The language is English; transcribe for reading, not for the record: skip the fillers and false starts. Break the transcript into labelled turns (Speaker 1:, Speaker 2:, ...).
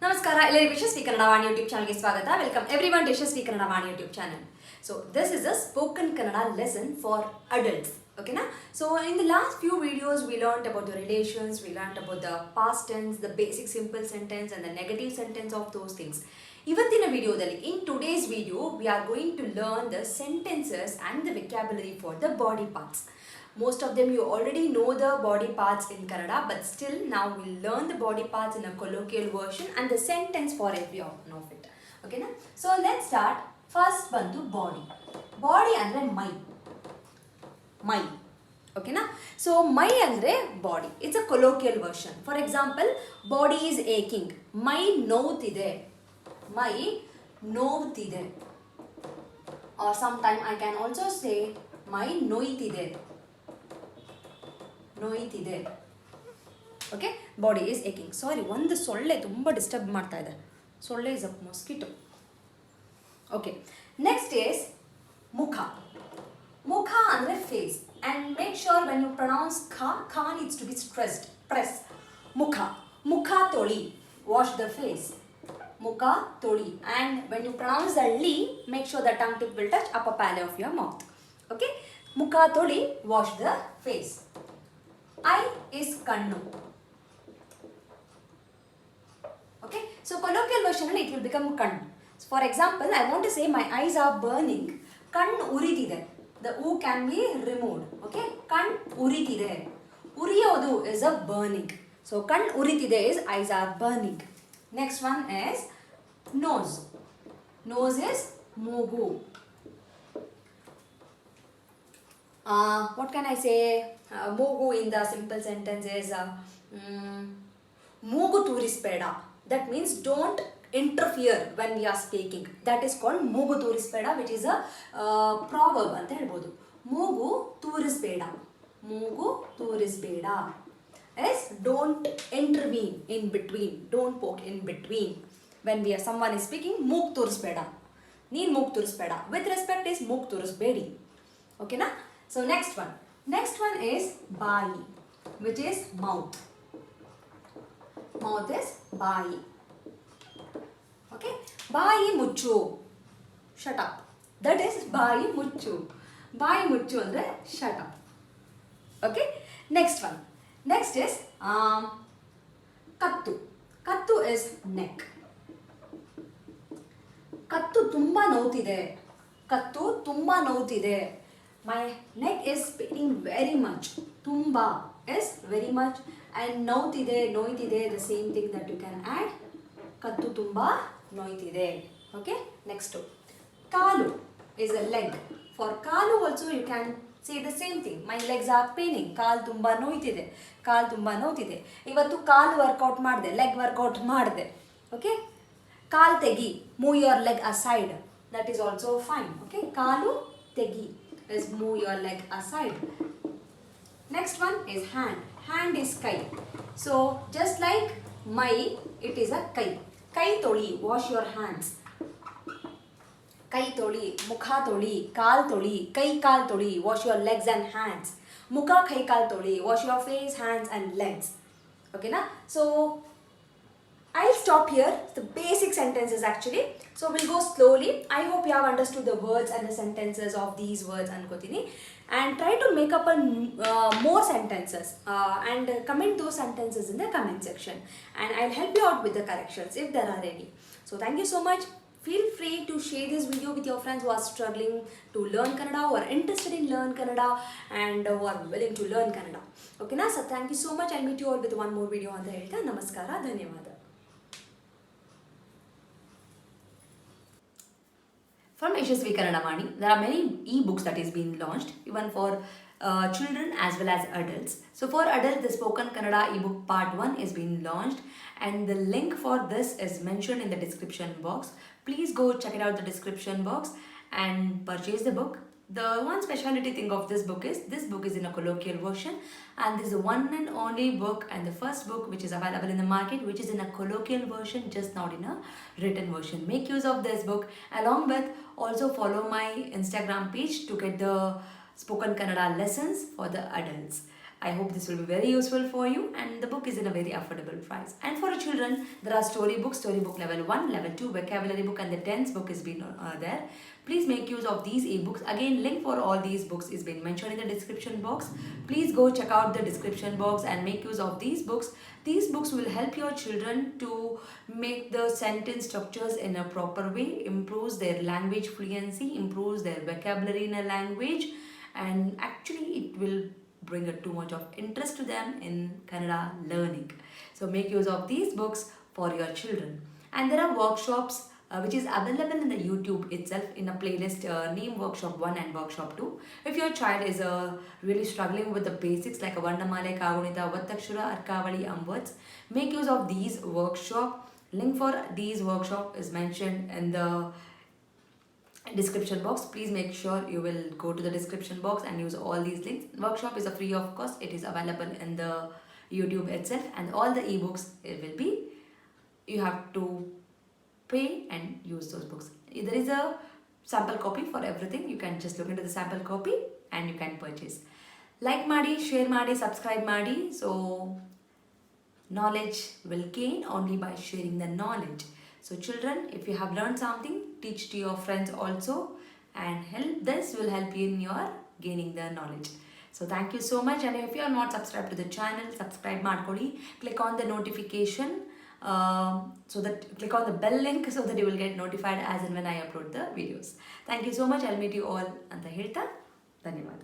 Speaker 1: Namaskara, ಎಲ್ಲರಿಗೂ ಯಶಸ್ವಿ Kannada Vani YouTube ಚಾನಲ್ಗೆ ಸ್ವಾಗತ. Welcome everyone to Yashasvi Kannada Vani YouTube channel. So this is a spoken Kannada lesson for adults. Okay na? So in the last few videos we learned about the relations, we learned about the past tense, the basic simple sentence and the negative sentence of those things. ಇವತ್ತಿನ ವಿಡಿಯೋದಲ್ಲಿ in today's video we are going to learn the sentences and the vocabulary for the body parts. Most of them you already know the body parts in Kannada, but still now we'll learn the body parts in a colloquial version and the sentence for every one of it. Okay na? So let's start. First bandu body. Body andre my. Okay na? So my andre body. It's a colloquial version. For example, body is aching. My ನೋವ್ತಿದೆ. My ನೋವ್ತಿದೆ. Or sometime I can also say my ನೋಯ್ತಿದೆ. ನೋಯ್ತಿದೆ. Okay, body is aching. Sorry, ಒಂದು ಸೊಳ್ಳೆ ತುಂಬ disturb ಮಾಡ್ತಾ ಇದೆ. ಸೊಳ್ಳೆ is a mosquito. Okay, next is ಮುಖ. ಮುಖ ಅಂದರೆ face. And make sure when you pronounce ಖಾ needs to be stressed. Press. ಮುಖ. ಮುಖ ತೊಳಿ. Wash the face. ಮುಖ ತೊಳಿ. And when you pronounce the ಲಿ, make sure the tongue tip will touch upper palate of your mouth. Okay, ಮುಖ ತೊಳಿ, wash the face. I is kannu. Okay, so colloquial version it will become kannu. So for example, I want to say my eyes are burning. Kannu uridide. The u can be removed. Okay, kannu uridide. Uriyodu is a burning. So kannu uridide is eyes are burning. Next one is nose. Nose is moogu. What can I say? Moogu in the simple sentence is moogu toorisbeda. That means don't interfere when we are speaking. That is called moogu toorisbeda, which is a proverb anta helbodu. Moogu toorisbeda. Moogu toorisbeda is don't intervene in between. Don't poke in between. When someone is speaking, moog toorisbeda. Neen moog toorisbeda. With respect is moog toorisbedi. Okay na? So next one is bayi, which is mouth. Mouth is bayi. Okay, bayi muchu. Shut up. That is bayi muchu. Bayi muchu andre shut up. Okay, next one. Next is kattu. Kattu is neck. Kattu tumba ನೋವ್ತಿದೆ. Kattu tumba ನೋವ್ತಿದೆ. My neck is paining very much. Tumba is very much, and ನೋಯ್ತಿದೆ the same thing that you can add. Kattu tumba ನೋಯ್ತಿದೆ. Okay, next kalu is a leg. For kalu also you can say the same thing. My legs are paining. ಕಾಲು ತುಂಬಾ ನೋಯ್ತಿದೆ. ಕಾಲು ತುಂಬಾ ನೋಯ್ತಿದೆ. ಇವತ್ತು ಕಾಲು workout ಮಾಡಿದೆ, leg workout ಮಾಡಿದೆ. Okay, ಕಾಲು ತೆಗಿ, move your leg aside. That is also fine. Okay, ಕಾಲು ತೆಗಿ is move your leg aside. Next one is hand. Hand is kai. So just like my, it is a kai. Kai toli, wash your hands. Kai toli, mukha toli, kaal toli, kai kaal toli, wash your legs and hands. Mukha kai kaal toli, wash your face, hands and legs. Okay na? So I'll stop here. The basic sentences actually. So we'll go slowly. I hope you have understood the words and the sentences of these words ankotini. And try to make up more sentences and comment those sentences in the comment section. And I'll help you out with the corrections if there are any. So thank you so much. Feel free to share this video with your friends who are struggling to learn Kannada, who are interested in learn Kannada and who are willing to learn Kannada. Okay na? So thank you so much. I'll meet you all with one more video anta helta. Namaskara, ಧನ್ಯವಾದ. From Yashaswi Kannada Vaani, there are many e-books that is being launched, even for children as well as adults. So for adults, the Spoken Kannada ebook part 1 is being launched, and the link for this is mentioned in the description box. Please go check it out the description box and purchase the book. The one specialty thing of this book is in a colloquial version, and this is the one and only book and the first book which is available in the market which is in a colloquial version, just not in a written version. Make use of this book. Along with, also follow my Instagram page to get the spoken Kannada lessons for the adults.
Speaker 2: I hope this will be very useful for you, and the book is in a very affordable price. And for children, there are storybook level 1, level 2 vocabulary book, and the tense book is been there. Please make use of these ebooks. Again, link for all these books is been mentioned in the description box. Please go check out the description box and make use of these books. These books will help your children to make the sentence structures in a proper way, improves their language fluency, improves their vocabulary in a language, and actually it will bring too much of interest to them in Kannada learning. So make use of these books for your children. And there are workshops which is available in the YouTube itself in a playlist named Workshop 1 and Workshop 2. If your child is really struggling with the basics like a Varnamale, Kagunita, Vattakshura, Arkavali and words, make use of these workshop. Link for these workshop is mentioned in the description box. Please make sure you will go to the description box and use all these links. Workshop is a free of cost. It is available in the YouTube itself, and all the ebooks it will be, you have to pay and use those books. There is a sample copy for everything. You can just look into the sample copy and you can purchase. Like ಮಾಡಿ, share ಮಾಡಿ, subscribe ಮಾಡಿ. So knowledge will gain only by sharing the knowledge. So children, if you have learned something, teach to your friends also, and this will help you in your gaining the knowledge. So thank you so much, and if you are not subscribed to the channel, subscribe ಮಾಡ್ಕೊಳ್ಳಿ. Click on the notification, so that click on the bell link so that you will get notified as and when I upload the videos. Thank you so much. I'll meet you all ಅಂತ ಹೇಳ್ತಾ ಧನ್ಯವಾದ.